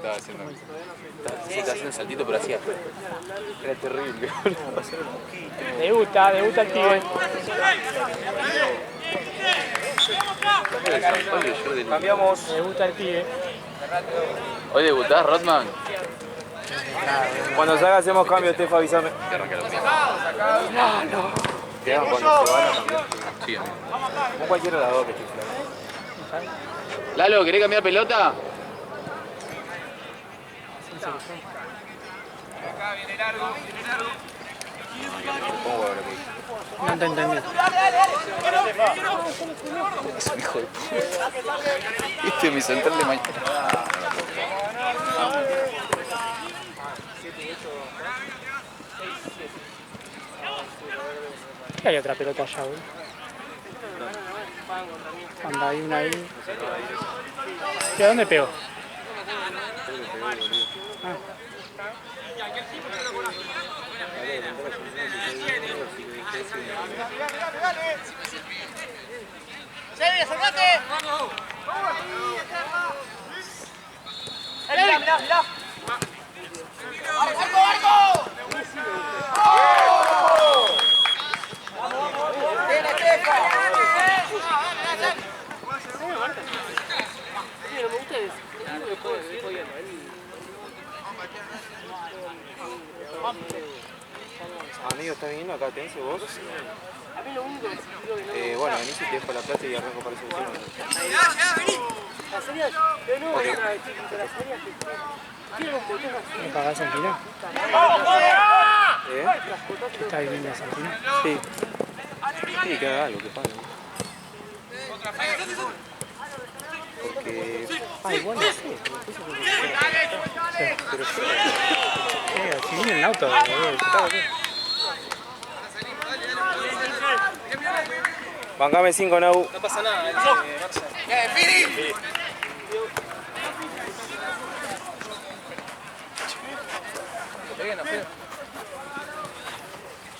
estaba haciendo. Sí, estaba haciendo saltito, pero hacía. Era terrible. Debuta el pibe. Cambiamos. Debuta el pibe. ¿Hoy debutás, Rodman? Cuando salga hacemos cambio, Tefa, avísame. Que arranca la primera. Quedan cuando se van a cambiar. Sí, amigo. Con cualquiera de las dos que estoy flaco. Lalo, ¿querés cambiar pelota? Acá viene largo, No te entendí. Es un hijo de puta. Este es mi central de mañana. Hay otra pelota allá, güey. Anda, hay una ahí. ¿De dónde pegó? Ah. Mirá, mirá, mirá. ¡Arco, arco! ¡Viene, Tefa! Amigo, ¿estás viniendo acá a Tense vos? Bueno, vení si te dejo la plata y arranco para solucionar. ¿Me pagás Santina? ¿Está viviendo en Santina? Sí. Sí, que haga algo, que pague. Porque... Igual no sé. Pero sí. Si viene en auto, boludo. Bancame 5, Nau. No pasa nada, Fini.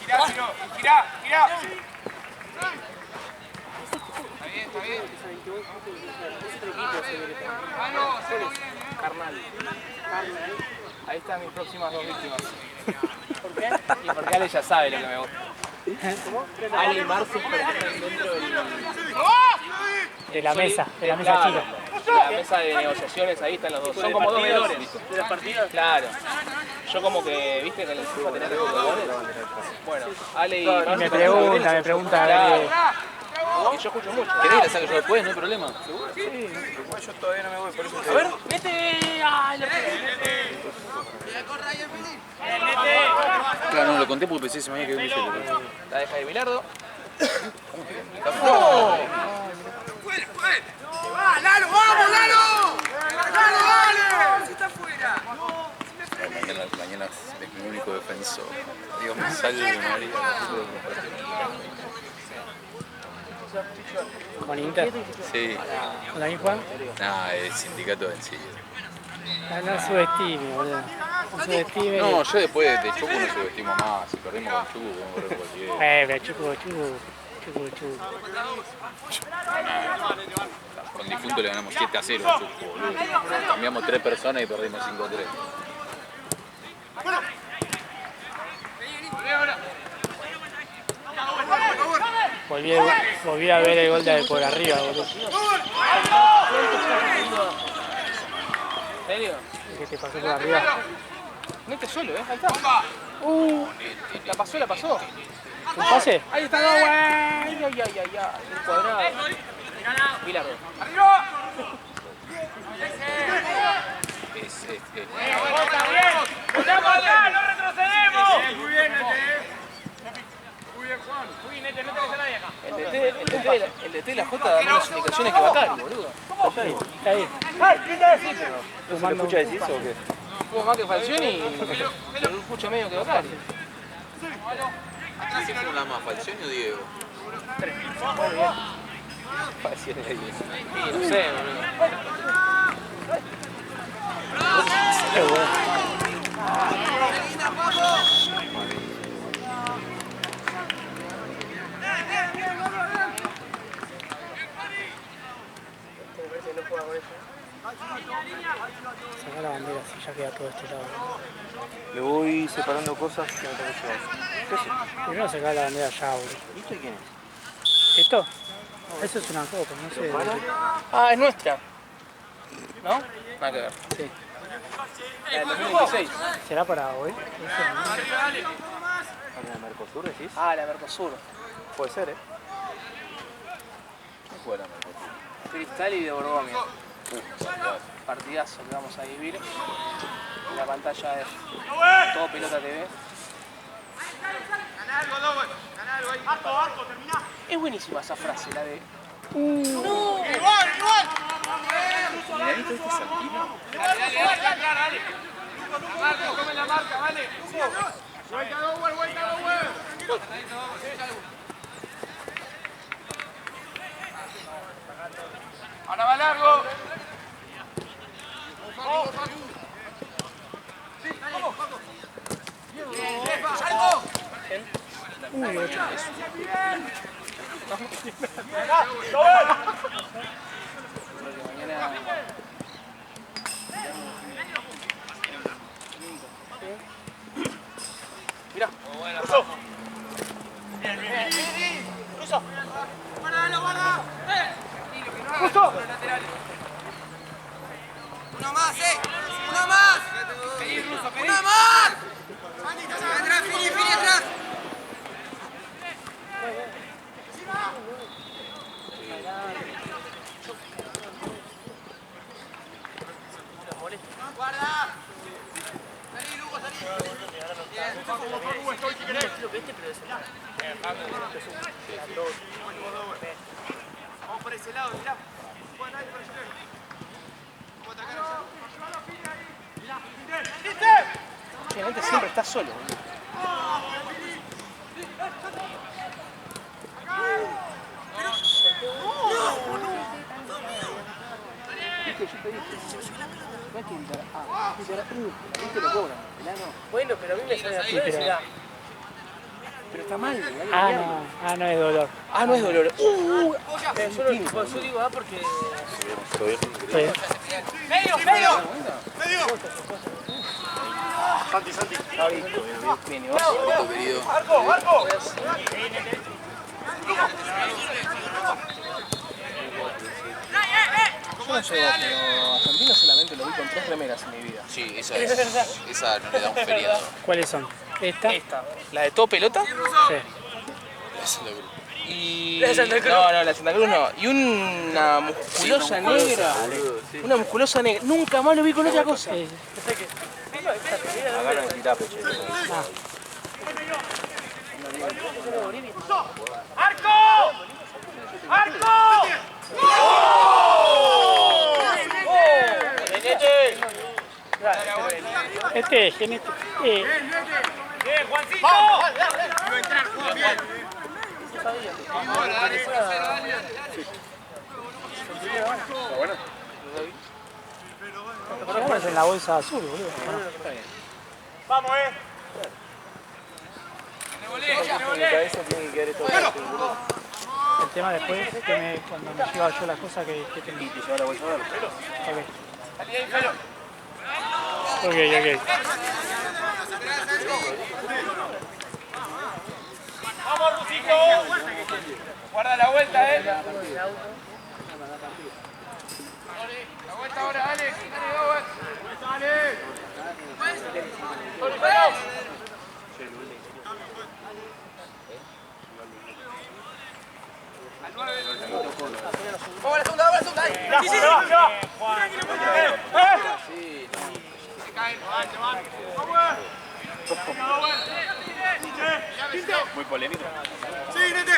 Girá, Ciro, girá, girá. Está bien, está bien. Carnal. Ahí están mis próximas dos víctimas. ¿Por qué? Y porque Ale ya sabe lo que me gusta. Ale y Marce están dentro De la mesa chica. de la mesa de negociaciones, ahí están los dos. Son como dos veedores. ¿De las partidas? Claro. Yo como que, viste, que les FIFA tener que jugadores. Bueno, Ale y Marce. Me pregunta. Y yo escucho mucho. ¿Querés que la saque yo después? No hay problema. Sí, yo todavía no me voy, por eso te A ver, mete. ¡Ay, la Claro, no, lo conté porque pensé ese mañana que vi. La deja de Bilardo. ¡Lalo, vamos, Lalo! ¡Lalo, dale! ¡Si está fuera! Mañana es mi único defensor. Digo, me sale de María. ¿Con Inter? Sí. ¿Con la Juan? Nah, el sindicato vencido. No subestime, boludo. No subestime. No, yo después de Chucu no subestimo más. Si perdimos con Chucu, podemos correr cualquiera. Pero Chucu. Con difunto le ganamos 7-0 a Chucu, boludo. Cambiamos 3 personas y perdimos 5-3. Volví a ver el gol de por arriba, boludo. ¿En serio? ¿Qué te pasó por arriba? Mete solo, ahí está. La pasó. ¿Un pase? Ahí está, güey. Ay. El cuadrado. Bilardo. ¡Arriba! ¡Votamos acá! ¡No retrocedemos! Muy bien, Nete. Muy bien, Juan. Muy bien, Nete, no tenés a nadie acá. El DT de la Jota da menos indicaciones que Bacari, boludo. Está ahí. ¿Qué te decís? ¿No se lo escucha decir eso o qué? Tuvo más que Falcioni y lo escucha medio que Bacari. ¿Quién es la más, Falcioni o Diego? Falcioni ahí. Sí, no sé, boludo. Qué bueno. Saca la bandera. que la silla queda todo este lado. Le voy separando cosas que me tengo que llevar. ¿Qué es eso? Primero sacar la bandera allá, boludo. ¿Y esto quién es? ¿Esto? Eso es una copa, no sé. Ah, es nuestra. ¿No? Nada que ver. Sí. La del 2016. ¿Será para hoy? ¿La de Mercosur decís? Ah, la Mercosur. Puede ser, ¿eh? ¿Quién juega la Mercosur? Cristal y de Borgomio. Partidazo que vamos a vivir. En la pantalla de Todo Pelota TV. Es buenísima esa frase, la de... ¿Milanito este es Santino? Tome la marca, vale. Vuelta, dos, vuelta, ahora va largo. Mira. Uno más, uno más. Una más. Atrás, Fini atrás. Guarda. Salí, Lugo, salí. Vamos por ese lado, mirá. Juan ahí por allá. Vamos a atacar allá. Obviamente siempre está solo. Bueno, pero a mí me sale así, pero está mal. No es dolor. Ah, no es dolor. Yo digo porque... Está bien. ¡Medio! Bien, Foto, querido. ¡Arco! Yo no sé vos, pero a Santino solamente lo vi con 3 remeras en mi vida. Sí, esa no le da un feriado. ¿Cuáles son? ¿Esta? Esta, la de Todo Pelota. Sí. Esa es la grupo. Y... No, la de Santa Cruz no. Y una musculosa negra. Una musculosa negra. Nunca más lo vi con otra cosa. Hagan el tirape, che. ¡Arco! Este es genético. ¡Bien, Juancito! ¡Iba a entrar, juega bien! Lo pones en la bolsa azul, boludo. ¡Vamos, En mi cabeza tiene que quedar esto. El tema después, cuando me lleva yo las cosas que tengo. Y te lleva la bolsa ahora. Ok. ¡Vamos, Rusito! Guarda la vuelta, La vuelta ahora, Alex. Dale. Vamos a la segunda, ahí. Sí. Se caen. Muy polémico. Sí, Nete.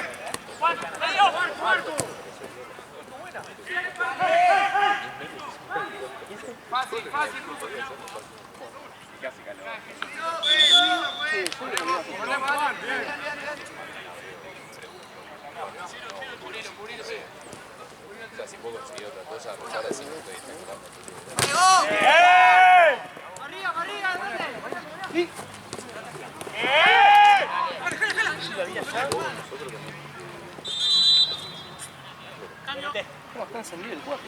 Fácil. Hace poco conseguí otra cosa, ahora sí me estoy jugando. ¿Cómo está encendido el cuerpo?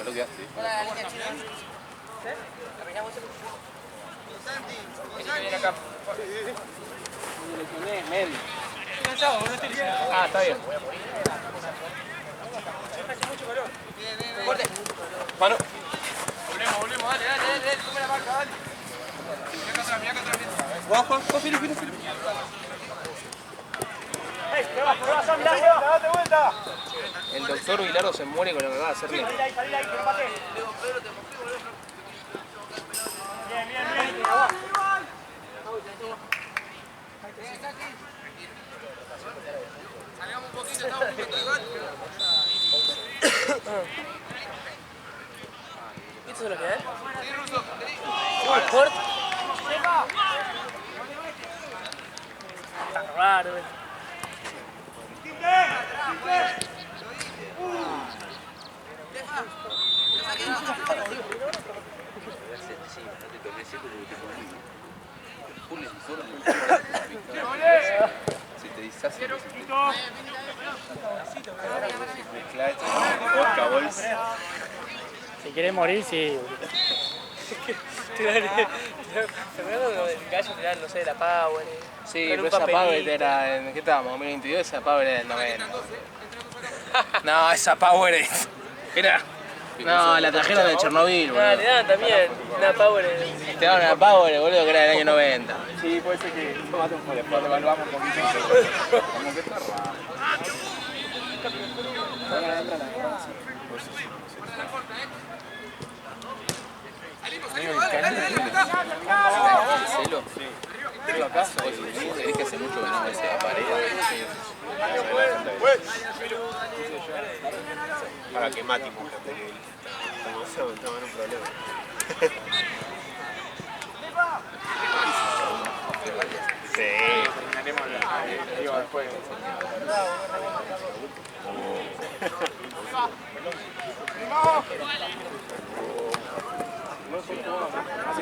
Lo que hace. Ah, está bien. Mano. Volvemos, dale, toma la marca, dale. Mirá acá atrás, Juan, Fili. date vuelta. El doctor Vilaro se muere con lo que acaba de hacerle. Salí ahí, que no pate. Bien. Salgamos un poquito, estamos un poquito igual. ¿Esto es lo que es? Sí, Russo. ¿Sport? Raro. Si te deshace, Si querés morir, sí. El gallo tirar, no sé, la Power. Sí, pero esa Power era, ¿en qué estábamos? 2022, esa Power era del 90. No, esa Power era... No, la trajeron de Chernobyl, boludo. Le dan también una Power. Te daban una Power, boludo, que era del año 90. Sí, puede ser que después evaluamos un poquito. como que está raro. Celo. Pero acá, es que hace mucho que no se aparece. Para que Mati muera, porque estamos en un problema. Sí, terminaremos la después.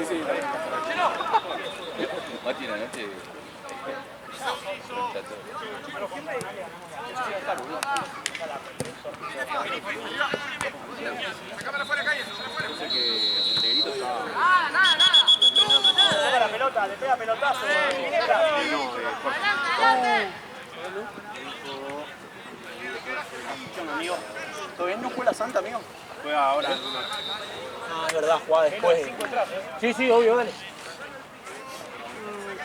Sí. Mati una noche. Sacame afuera, calle. Sé que el negrito estaba. Le pega la pelota, le pega pelotazo. Amigo, ¿todavía no juega la Santa, amigo? Juega ahora. Ah, es verdad, jugaba después. Sí, obvio, dale.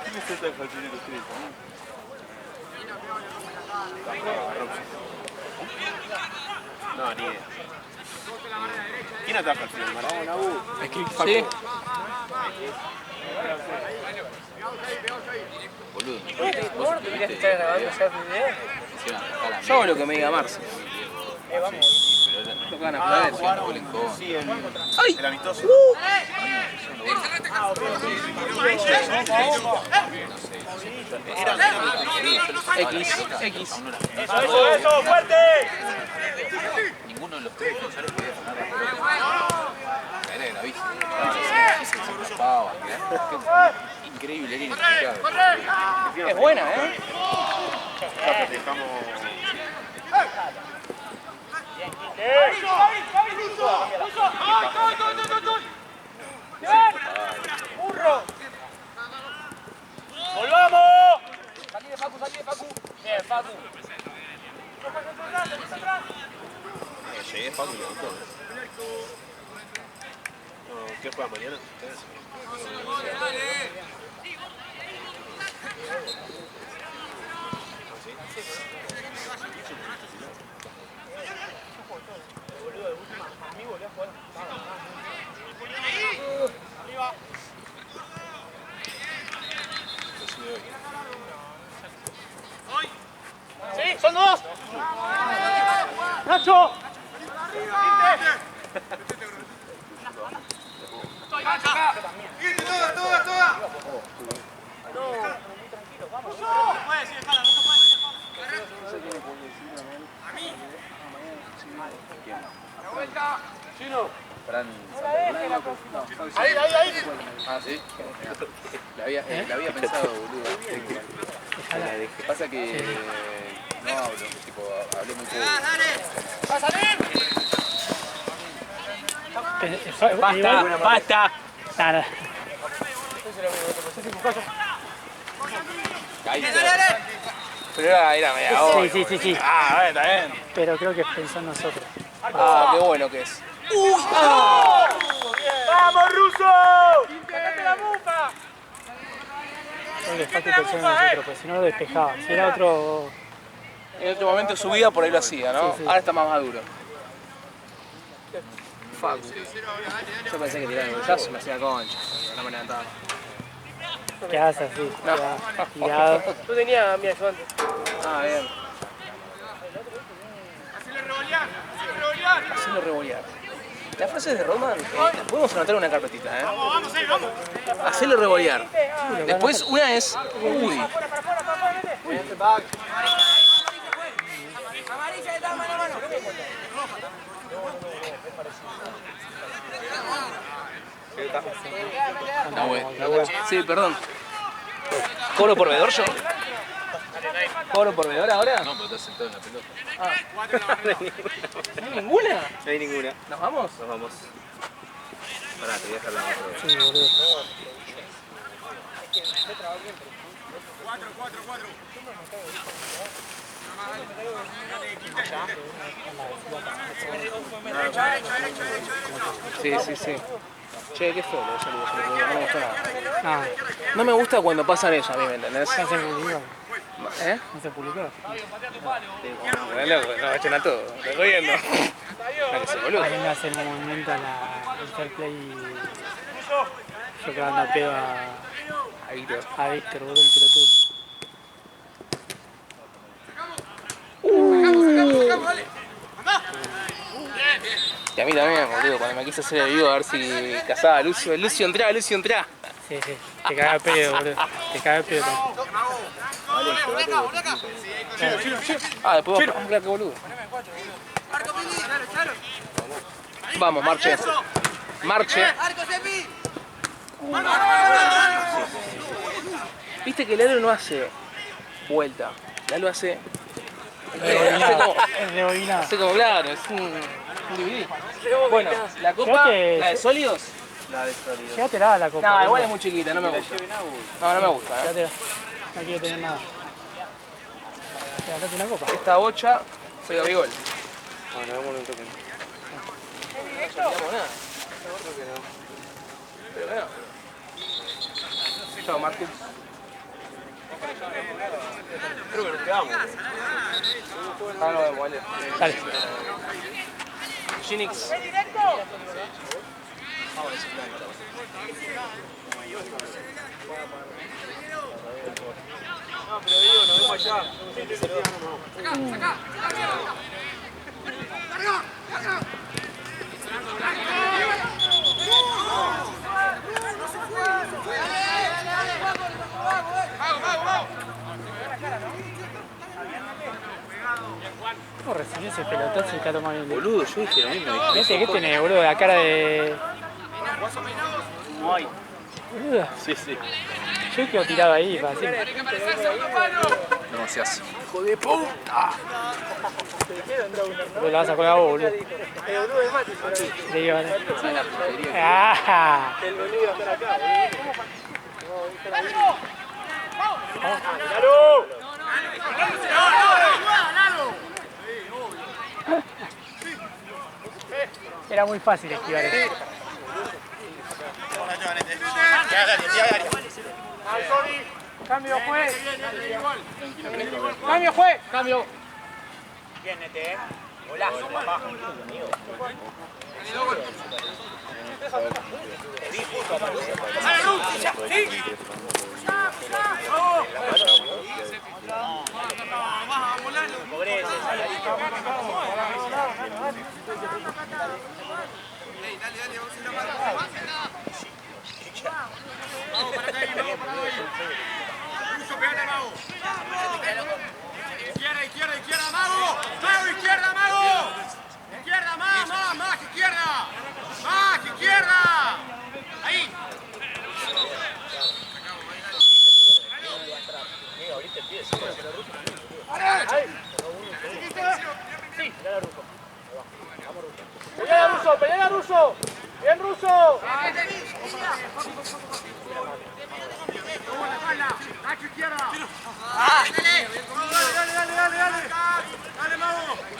¿Quién es esta factura que ustedes? No, ni idea. ¿Quién ataca al final? Maradona, Sí. Boludo. ¿Vos tendrías que estar grabando ya el video? Yo hago lo que me diga Marce. Vamos. Lo que van a poner. Sí, el amistoso. X. Eso, fuerte. Ninguno de los tres defensores podía frenar la pelota. Era gravísimo. Se escapaba. Increíble, era inexplicable. Es buena, ¿eh? ¡Burro! ¡Volvamos! Salí de Facu. Bien, Facu. Llegué, Facu, y le gustó. ¿Qué juega mañana? ¡Sí! ¡Son dos! ¡Nacho! Fran Santa Cruz. Ahí. Ah, ¿sí? La había pensado, boludo. Lo que pasa que no hablo, tipo, hablé muy poco. Basta. Nada. Pero era media hora. Sí. Ah, bueno, está bien. Pero creo que pensó en nosotros. Ah, qué bueno que es. ¡Vamos, Ruso! ¡Sacate la mufa! Creo que Facu pensó en nosotros, pues si no lo despejaba. Si era otro... En otro momento de su vida por ahí lo hacía, ¿no? Sí. Ahora está más maduro. Facu. Yo pensé que tiraba el bolsazo me hacía concha. No me levantaba. Quedás así, No. tirado. Tú tenías a mi ayudante. Ah, bien. Hacelo revolear. La frase es de Roman, podemos anotar una carpetita, ¿eh? Vamos. Hacelo revolear. Después una es... Uy. Está bueno. Sí, perdón. ¿Cobro por vedor yo? ¿Cobro por vedor ahora? No, pero estás sentado en la pelota. ¿No hay ninguna? No hay ninguna. ¿Nos vamos? Nos vamos. Pará, te voy a dejar la moto. Sí, boludo. Sí. Che, qué feo, no me gustó nada. Ah, No me gusta cuando pasan eso a mí, ¿me entendés? no se publicó. ¿Eh? No se publicó. No, no, echen a todo, estoy jodiendo. Boludo. Ahí me hace el movimiento el fair play y yo cagando a pedo a Víctor, boludo, el pelotudo. Y a mí también, boludo, cuando me quise hacer el vivo a ver si casaba a Lucio. Lucio, entrá. Sí, te caga el pedo, boludo. Te caga el pedo. Ah, después vamos a que boludo. Vamos, marche. Viste que el Lalo no hace vuelta. Lalo hace... Es rebobinado. Hace como claro, es un DVD. Bueno, la copa, Fíjate, la de sólidos. Llévatela a la copa. No, boludo. igual es muy chiquita, no me gusta. No me gusta, Llévatela. No quiero tener nada. Llévate una copa. Esta bocha, soy Gabigol. No, nos vemos en un toque. No digamos nada. Pero bueno. Chao, Martín. Creo que nos quedamos. Ah, no, vale. Dale. Ginix. No, pero digo, nos vemos allá. ¿Cómo recibió ese pelotazo y que ha tomado bien? Boludo, yo dije lo mismo. ¿Viste qué tenés, boludo? La cara de... Ay. Boludo. Sí. Yo quedo tirado ahí para siempre. No se hace. ¡Hijo de puta! Boludo, la vas a colgar vos, boludo. El boludo de Mati, por ahí. Le digo, ¿vale? ¿Sabes la putería? ¡Ah! El boludo iba a estar acá, Era muy fácil esquivar eso. Cambio, juez. Cambio, juez. Cambio. Bien, Nete, Golazo, papá. Te vi justo, Izquierda, Mago. Mago, izquierda, Mago. Izquierda, más, izquierda. Más, izquierda.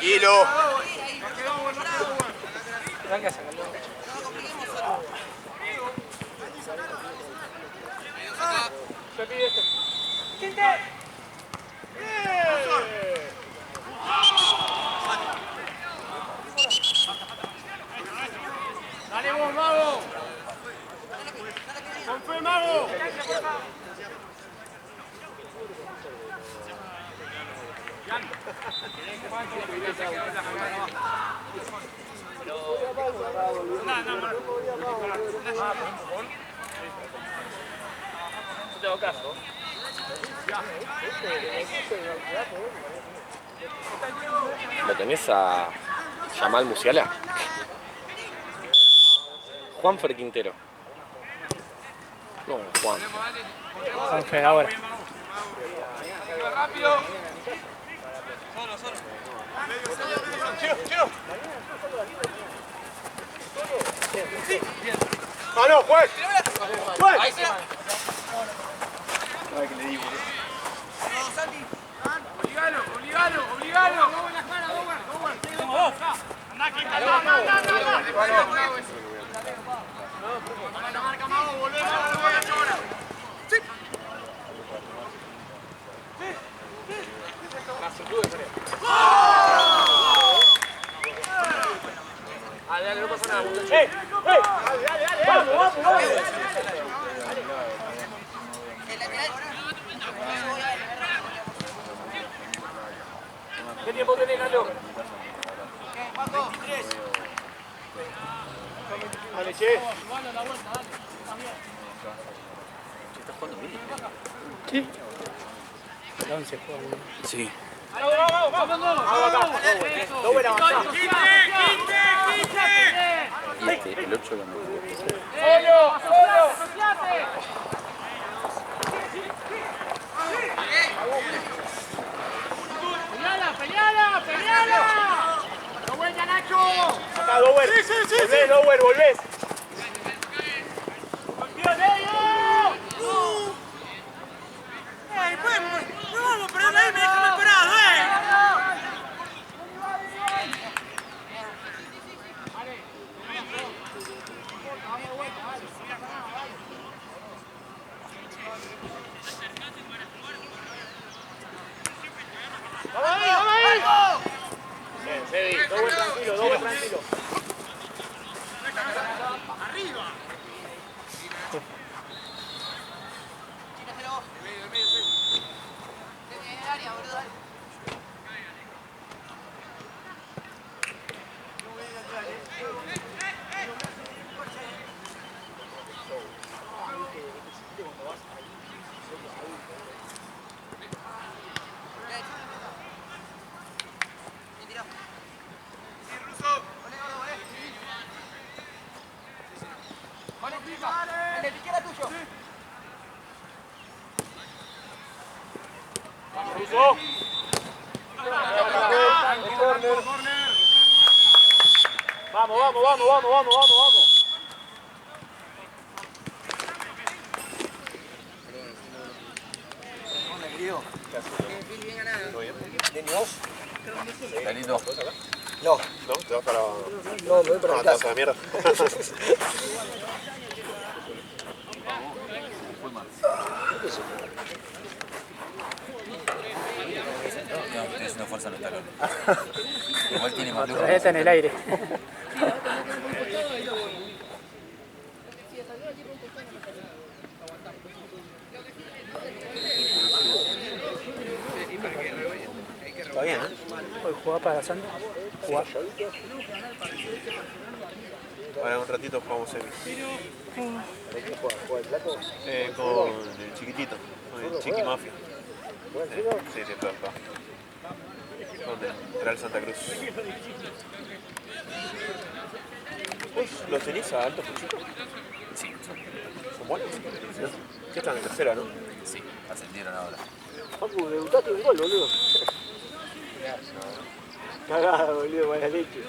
Hilo. Arranca a sacarlo. Dale vos, Mago. Con fe, Mago. No tengo caso. ¿Lo tenés a Yamal Musiala? Juanfer Quintero. No, Juan. Juanfer ahora. Rápido. ¡Ah, no, juez! ¡Juez! Ahí se la. Ay, que le digo. Obligalo. Vamos en la cara, Dower. Andá, que anda. Marca, Mago, volvemos ahora. Dale, no pasa nada. ¡Vamos! ¿Qué tiempo tenés, Carlos? Dale, che. Sí. El 11 juega. Sí. Dower avanzá. Y el 8 lo metió. ¡Solo! ¡Peleala! ¡No vuelta, Nacho! Acá, Dower. Sí. Volvés, Dower, volvés. ¡Vamos, perdón ahí, me déjame parado, Bien, Sebi. Dower tranquilo. ¡Arriba! Vamos. Galito. No, te vas para... No, me voy para casa. De mierda. No, estoy haciendo fuerza en los talones. Igual tiene más luz. Todavía está en el aire. Está bien, Hoy jugaba para Santa. Jugaba. Ahora un ratito jugamos semi. Con el chiquitito, con el Chiqui Mafia. Sí, está. Con el Real Santa Cruz. ¿Los tenés a altos chicos? Sí, ¿Son buenos? Ya están en tercera, ¿no? sí, ascendieron ahora. Papu, debutaste un gol, boludo. Cagada, boludo, buena leche.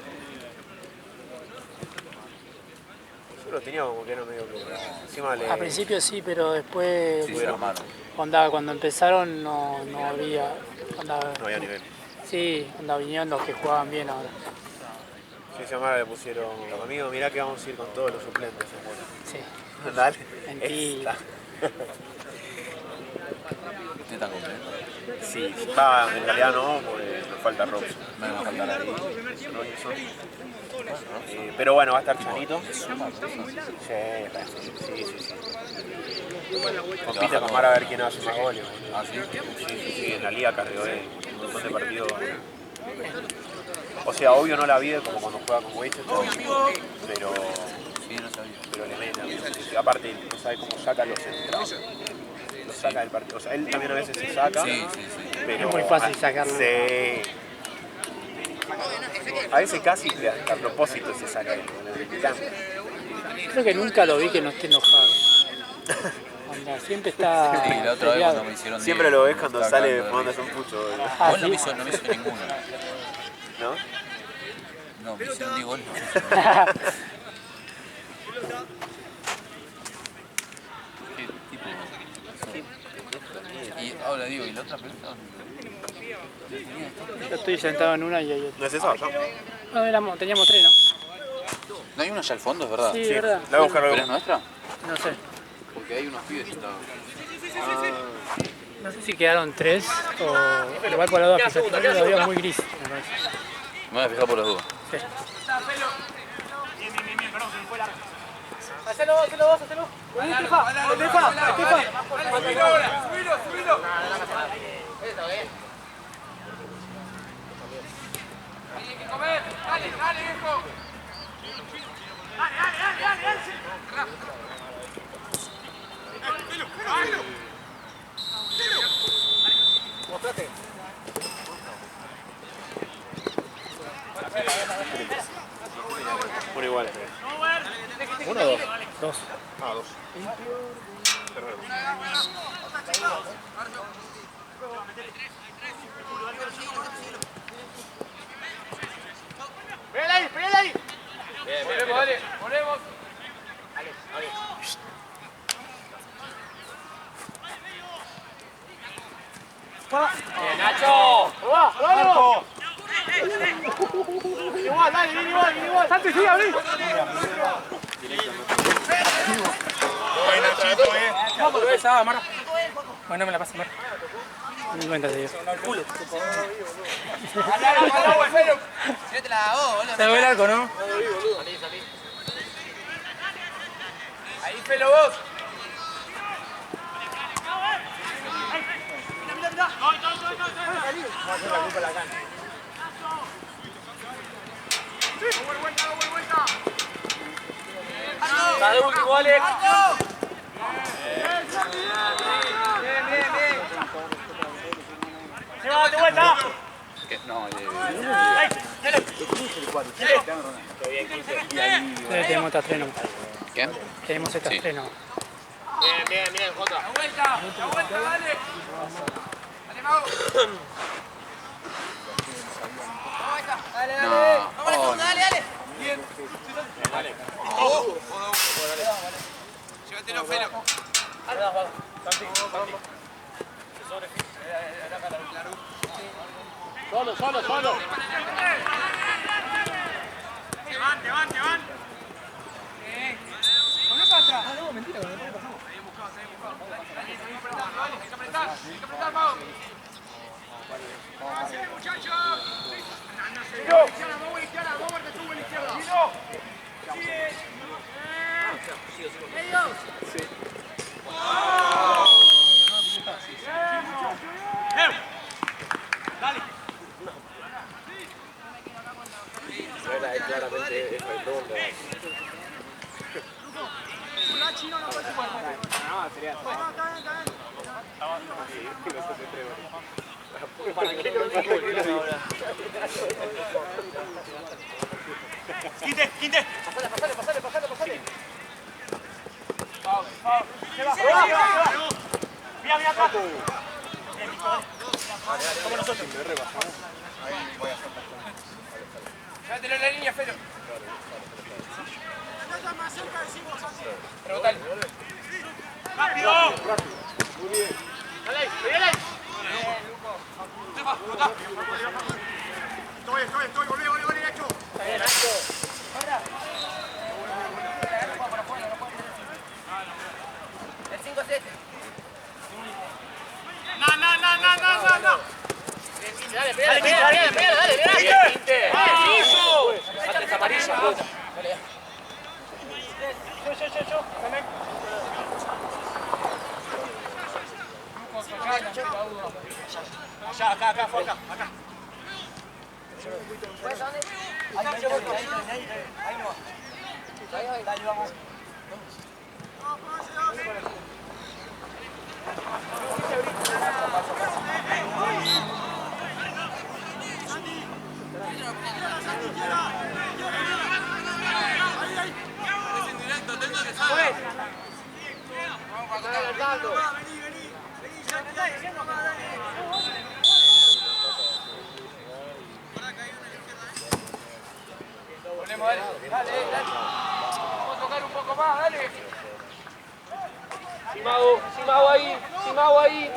Yo lo tenía como que era medio que encima le... A principio sí, pero después, Sí, se lo mano. cuando empezaron no había. No había nivel. Sí, vinieron los que jugaban bien ahora. Sí, se llamaba, le pusieron, amigo, mirá que vamos a ir con todos los suplentes. Sí. Dale. Mentira. ¿Qué tan contento? Sí, está, en realidad no, porque nos falta Robson. Me van a faltar ahí. Pero bueno, va a estar Chanito. Sí. Compite con Mara a ver quién hace más goles. Ah, sí. Sí, en la liga cargó él un montón de partidos. O sea, obvio no la vi como cuando juega con Weichel, pero Sí, no sabía. le mete. Aparte, no sabe cómo saca los centros. Lo saca del partido. O sea, él también a veces se saca. Sí. Pero Es muy fácil sacarlo. Sí. A veces casi a propósito se saca él. Creo que nunca lo vi que no esté enojado. Onda, siempre está. Sí, la otra vez peleado. cuando me hicieron Siempre 10, lo ves cuando estaba sale cagando de fumándose un pucho. Ah, Vos no me sí. hizo ninguno. ¿No? No, me hicieron 10 goles. ¿Qué tipo? Y ahora digo, ¿y la otra pelota? Yo estoy sentado en una y hay otra. ¿No es eso? No, teníamos tres, ¿no? ¿No hay una allá al fondo, es verdad? Sí, verdad. La voy a buscar ¿Pero es luego. nuestra? No sé. Porque hay unos pibes que estaban... No sé si quedaron tres o igual por la duda, fíjate, lo había muy gris, me parece. Me voy a fijar por las dudas. Sí. Hacelo vos. Estefa. Subilo. Tiene que comer. Dale, viejo. Dale. Mostrate. Bueno, igual. ¿Uno o dos? Dos. Ah, dos. Pégale ahí. Bien, ponemos. Bien, Nacho. ¡Vamos! Igual, dale, viene igual. Santi, sigue, abrí. Vamos, pesada, Mara. Bueno, me la pasa, Mara. Ni cuenta te dio. Se ve el arco, ¿no? Ahí, Felo, vos. Está de último, Alex. Bien. Llévate vuelta. ¿Qué? No, Tenemos estas tres nomás. ¿Qué? Tenemos estas Sí. tres nomás. Bien, Jota. La vuelta, dale. Dale, Mago. No. Dale. Bien. Llévatelo, Felo. Solo. Te van. ¿Con qué pasa? Ah, no, mentira, con el pasamos. Hay que apretar, Mago. Muchachos. Claramente es redondo. Quinte. Pasale. Se va. Mira acá. Como nosotros. Llévatelo en la línea, Felo. Rebotale. ¡Rápido! Muy bien. Dale ahí, dale ahí. Estoy, volvé, Nacho. Está bien, Nacho. El 5-7. No. Dale, dale. Quinte. Antes amarilla, puta. Dale. Yo. Acá, fue acá. Dale, vamos. Volvemos, dale. Vamos a tocar un poco más, dale. Simago ahí.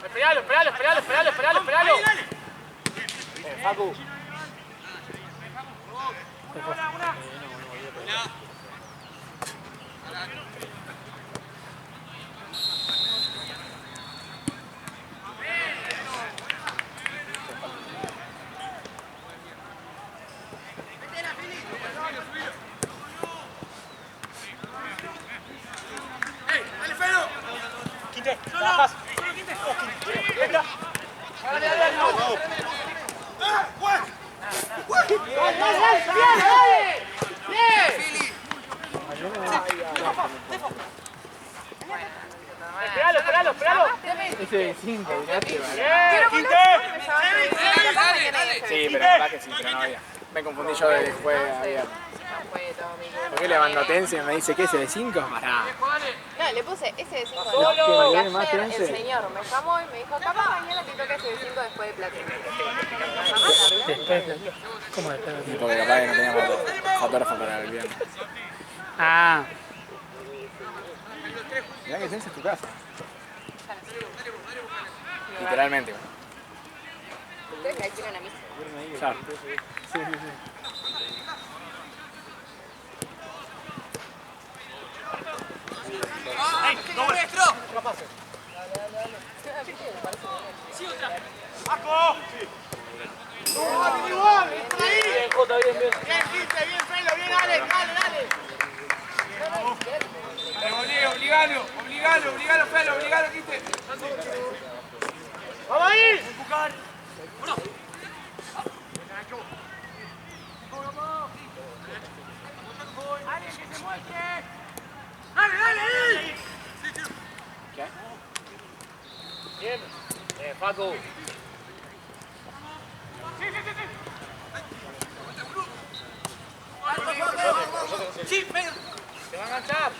Esperalo. Facu. Quinte, bajas. Entra. Esperalo. Ese de 5, mirate. Quinte. Sí, pero la verdad que sí, pero no había. Me confundí yo del juego ayer. ¿Por qué le mando Tense y me dice que ese de 5? Pará. No, le puse ese de 5. Solo. Y ayer el señor me llamó y me dijo, capaz mañana te toca ese de 5 después de platino. Después, ¿cómo después? Y porque capaz que no teníamos fotógrafo para el viernes. Ah, Mirá que Tense es tu casa. Literalmente. Ustedes que ahí tienen a mí. Claro. sí. ¡Paco! Bien, Jota, bien. Bien, Quinte, bien, Felo, bien, Alex, dale. Obligalo, Felo, Quinte. ¡Vamos ahí! Empujar. ¡Alex, que se muestre! ¡Dale! ¿Qué? Bien. Facu. ¡Sí, venga! Se va a enganchar.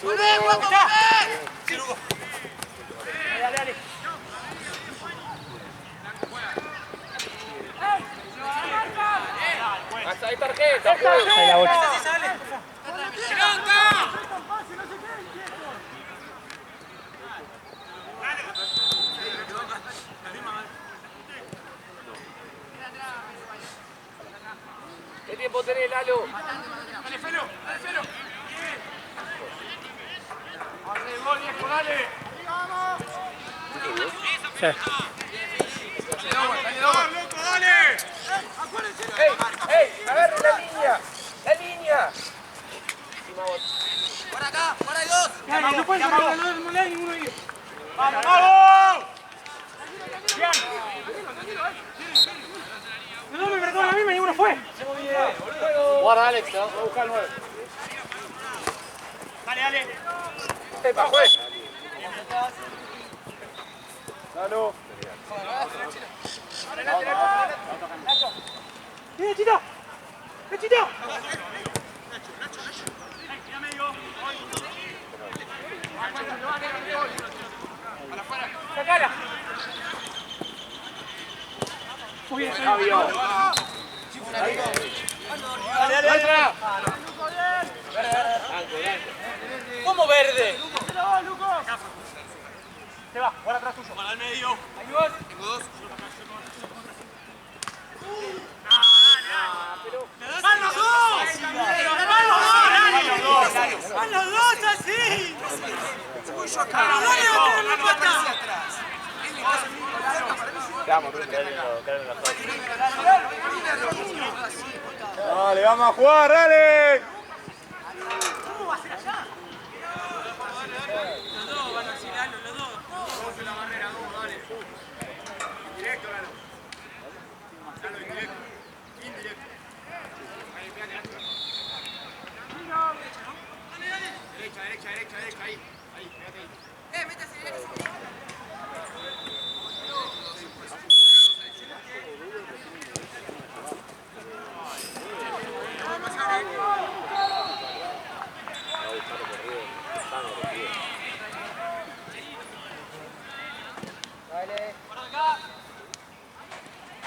¡Volvé! ¡Sí, Hugo! Dale. Hasta ahí tarjeta. Ahí la 8. ¿Qué tiempo tenés, Lalo? ¡Dale, Felo! ¡Hace el gol, viejo, dale! Sí. ¡Loco, dale! ¡Ey! ¡Agarre la línea! ¡Para acá! ¡Para ahí dos! ¡No pueden sacar no le hay ninguno de ellos! ¡Vamos! ¡Bien! No me marcaron a mí, ninguno fue. Guarda, Alex, vamos a buscar el 9. Dale. ¡Epa, juez! Lalo. ¡Chita! ¡Sacala! ¿Cómo verde? Se va, ahora atrás tuyo. Para el medio. Ahí vas. Tengo dos. ¡Van los dos! ¡Van los dos así! Dale, vamos a jugar, dale. Los dos van a así, Lalo, los dos. Vamos a la barrera, vamos, dale. Directo, Lalo. Lalo, indirecto. Indirecto. Ahí, pégate, Lalo. Derecha, derecha, derecha, derecha, ahí. Ahí, pégate ahí. Métase, derecha.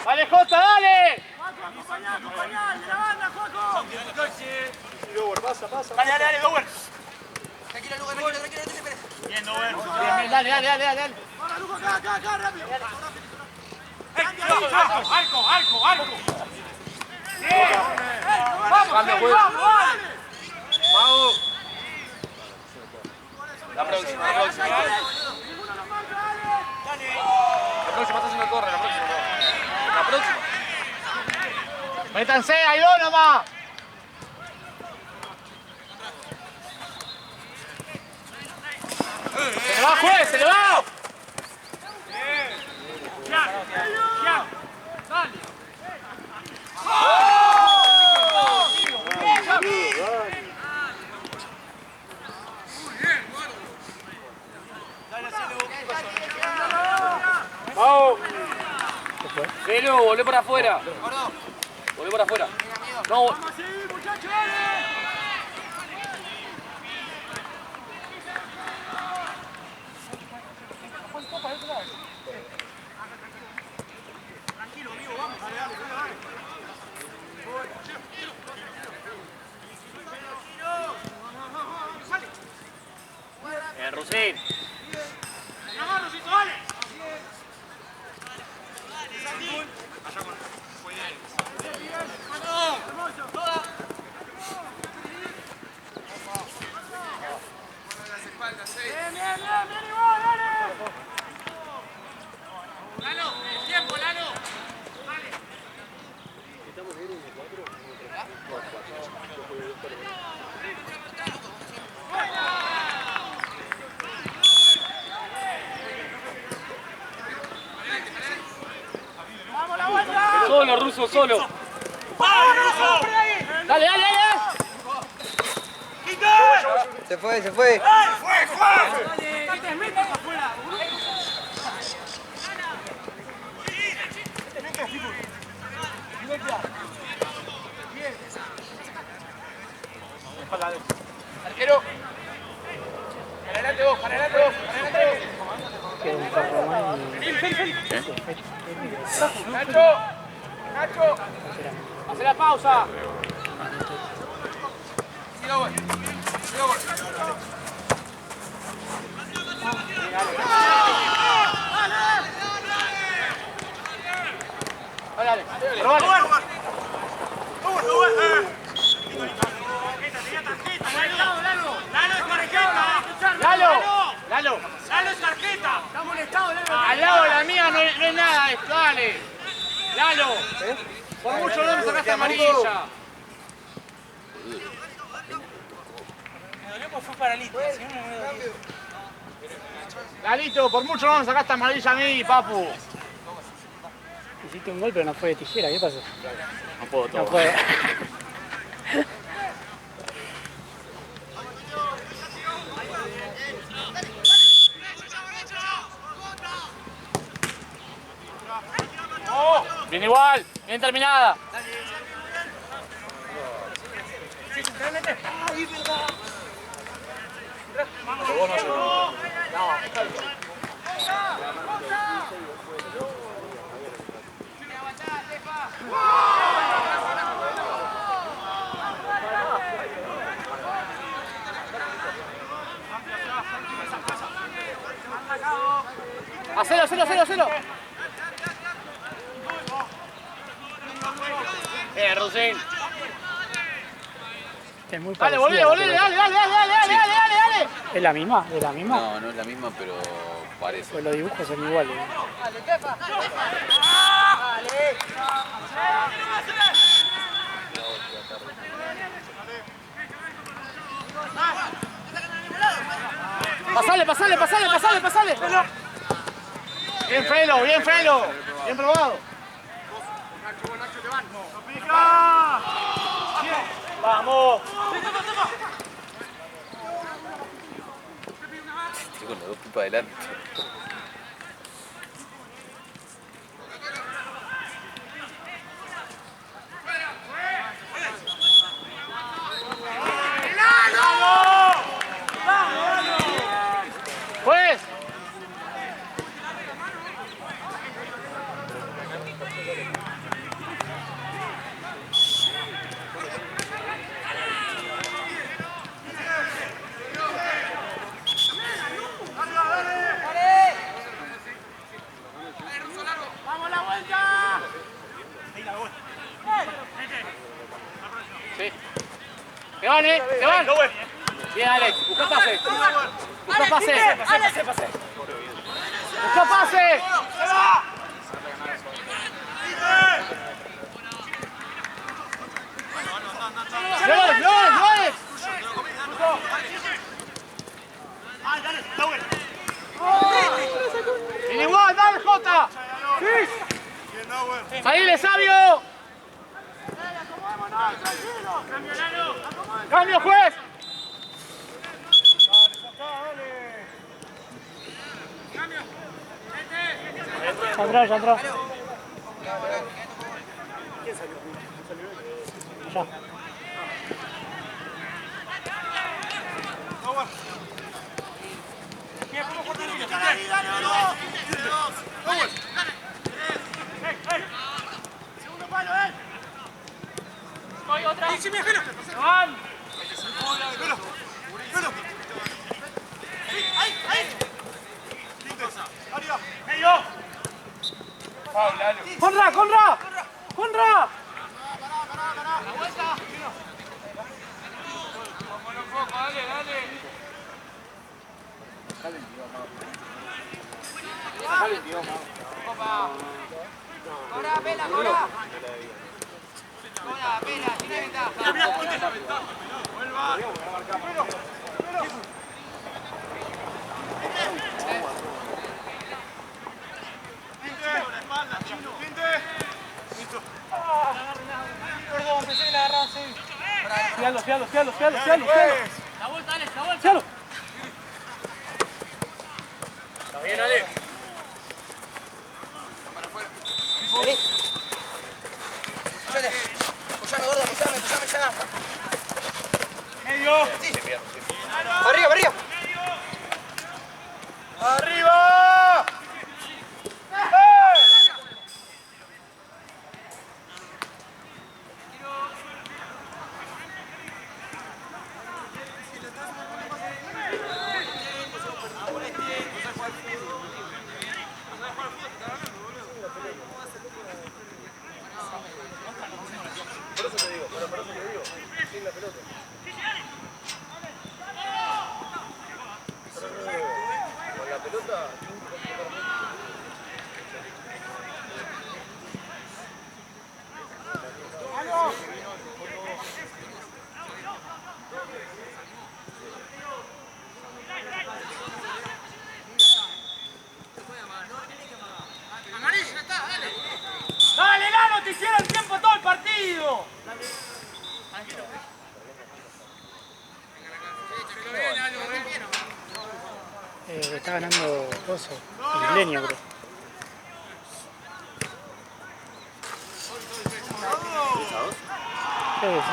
¡Dale, Jota, dale! Acompañá, acompañá, de la banda, Joaco. Dale, dale, dale, Dower. Tranquilo, Lugo, tranquilo, no te esperes. Bien, Dower. Bien, dale, dale, dale, dale. Ahora, Lugo, acá, rápido. Arco, arco, arco. Bien. Vamos, vamos, vamos. Vamos. La próxima, la próxima. Ninguno nos marca, dale. La próxima está haciendo corre, la próxima. La próxima. Métanse, hay dos nomás. ¡Se le va, juez! ¡Se le va! Ya, dale. ¡Vamos! Celo, volvé para afuera. Volvé para afuera. No, Vamos a seguir, muchachos, dale. Tranquilo, amigo, vamos. Dale, dale, dale. Rusín. Vamos, Rosito, dale. Bien, bien, bien, bien, igual, dale. Lalo, tiempo, Lalo. Dale. Vamos, la vuelta. solo, Ruso, solo. ¡Vamos, Ruso! ¡Dale, dale, dale! Se fue, se fue. ¡Fue, Juan! ¡Que te metas afuera! Arquero. Para adelante vos, para adelante vos, para adelante vos. Queda un poco más y... Nacho, Nacho. ¡Hace la pausa! Siga, güey. Siga, güey. Dale, dale. ¡Lalo! ¡Lalo! ¡Lalo es tarjeta! ¡Está molestado, Lalo! Al lado de la mía no es nada esto, dale. ¡Lalo! Por mucho no me sacaste amarilla. Me dolió porque fue paralítico, si no me dolió. Lalito, por mucho no me sacaste amarilla a mí, papu. Hiciste un gol pero no fue de tijera, ¿qué pasó? No puedo todo. No fue. Bien igual, bien terminada. Hacelo, hacelo, hacelo, hacelo. Rusín. Es muy Dale, parecida volvé, la volvé, pelota. dale, dale, dale, dale, Sí. dale, dale, dale. ¿Es la misma? ¿Es la misma? No, no es la misma, pero parece. Pues los dibujos son iguales. Pasale, pasale, pasale, pasale, pasale. Bien Felo, bien Felo. Bien probado. Vamos. Estoy con los dos pipas adelante. Pues. ¡Vamos la vuelta! Sí. Te van, te van. Bien, Alex. Busca pase. Busca pase. Busca pase. ¡Flores, flores, flores! ¡Bien igual, dale, Jota! ¡Salile, sabio! ¡Cambio, juez! Ya entró, ya entró. Ya. Segundo palo, Voy otra. Sí, mira, Felo. Van. Felo. Felo. Ahí. Arriba. Medio. ¡Conra, Conra! ¡Conra! La vuelta. Vámonos un poco, dale, dale. Cobra, pela, cobra. Cobra, pela, tiene ventaja. Perdón, pensé que la agarraba así. Fialo, fialo, fialo, fialo, fialo. La vuelta, Alex, la vuelta. Fialo. Está bien, Ale. Pushame, gordo, pushame ya. Medio. Arriba, arriba. ¡Arriba! Dale, Lalo, te hicieron tiempo todo el partido. Está ganando Coso, Milenio, creo. Creo que sí.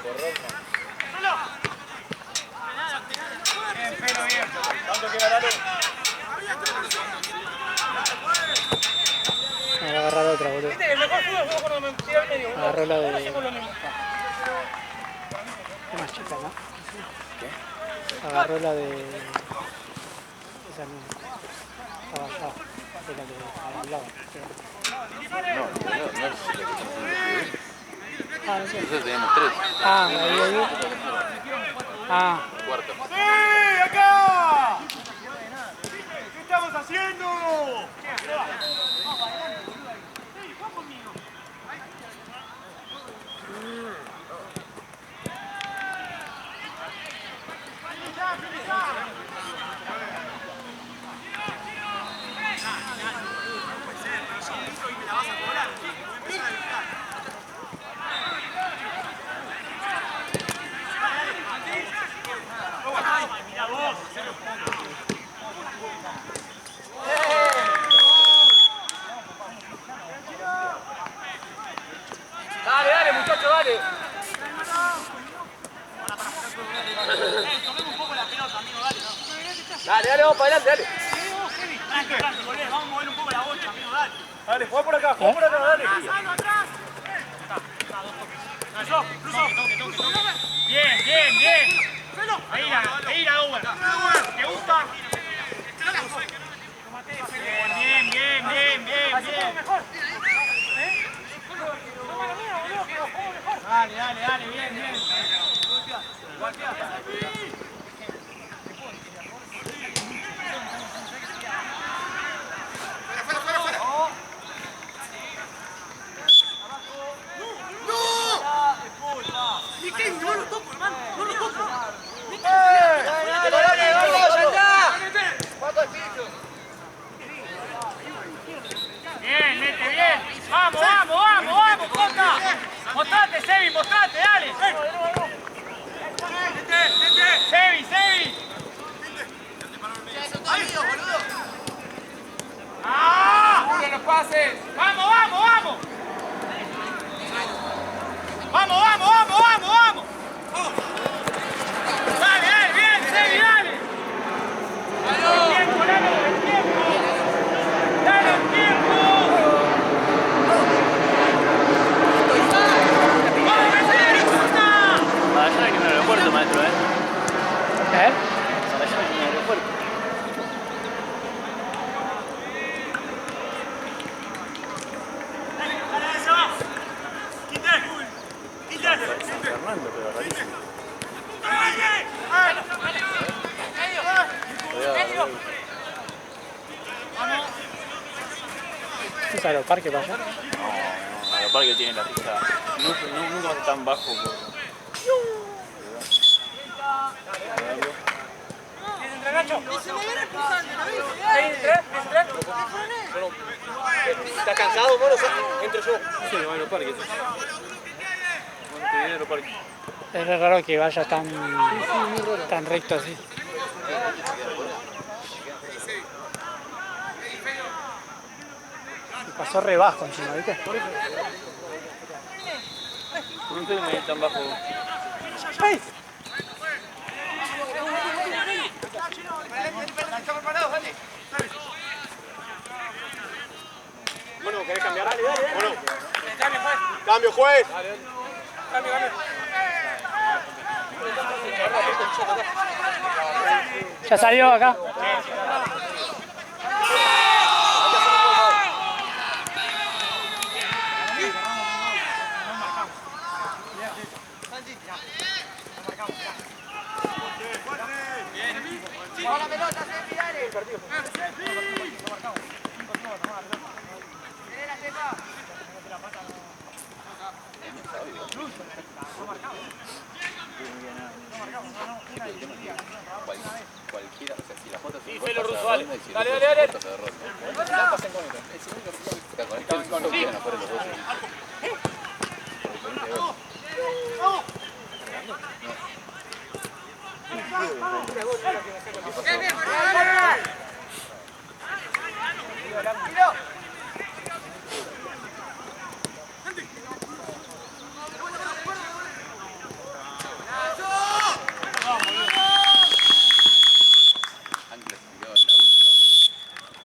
Bien, pero bien. ¿Cuánto queda, dale? Me va a agarrar otra, boludo. Viste, el mejor fútbol fue cuando me tiré al medio. Agarró la de... Hacemos lo mismo. ¿Qué más chica, no? ¿Qué? Agarró la de... Esa misma. Abajo. De la que hablaba. No es la que estamos haciendo. Ah, no sé. Nosotros teníamos 3. Ah, ahí. Ah. Cuarto. ¡Sí, acá! ¿Qué estamos haciendo? Dale, dale, muchacho, dale. Dale, dale, vamos para adelante, dale. Vamos a mover un poco la bocha, amigo, dale. Dale, juega por acá, dale. Bien, bien, bien. Ahí la Owen. ¿Te gusta? Bien, bien, bien, bien, bien. Dale, dale, dale, bien, bien. Bien, mete bien. Vamos, vamos, vamos, vamos, Jota. Mostrate, Sebi, mostrate, dale. Sebi, Sebi. ¡Ah! ¡Uno los pases! ¡Vamos, vamos, vamos! ¡Vamos, vamos, vamos, vamos, vamos! ¡Dale, dale, bien, Sebi, dale! ¡El tiempo, dale, el tiempo! ¡Dale el tiempo! ¡Vamos, Mercedes, puta! Para allá no hay ningún aeropuerto, maestro, ¿eh? ¿Eh? Para allá no hay ningún aeropuerto. Fernando, pero rarísimo. ¿Es aeroparque para allá? No, aeroparque tiene la pista. Nunca va a ser tan bajo. ¿Estás cansado, mono? Entro yo. Sí, va a aeroparque. Aeroparque. Es re raro que vaya tan recto así. Y pasó re bajo encima, ¿viste? No sé me tan bajo. Bueno, ¿querés cambiar? Dale, dale. Bueno. Cambio, juez. Cambio. Ya salió acá. Vamos la pelota, Sepi, dale. Cualquiera, o sea, si la foto se Felo Russo, dale. dale, Dale, dale, dale. Bien, bien, dale.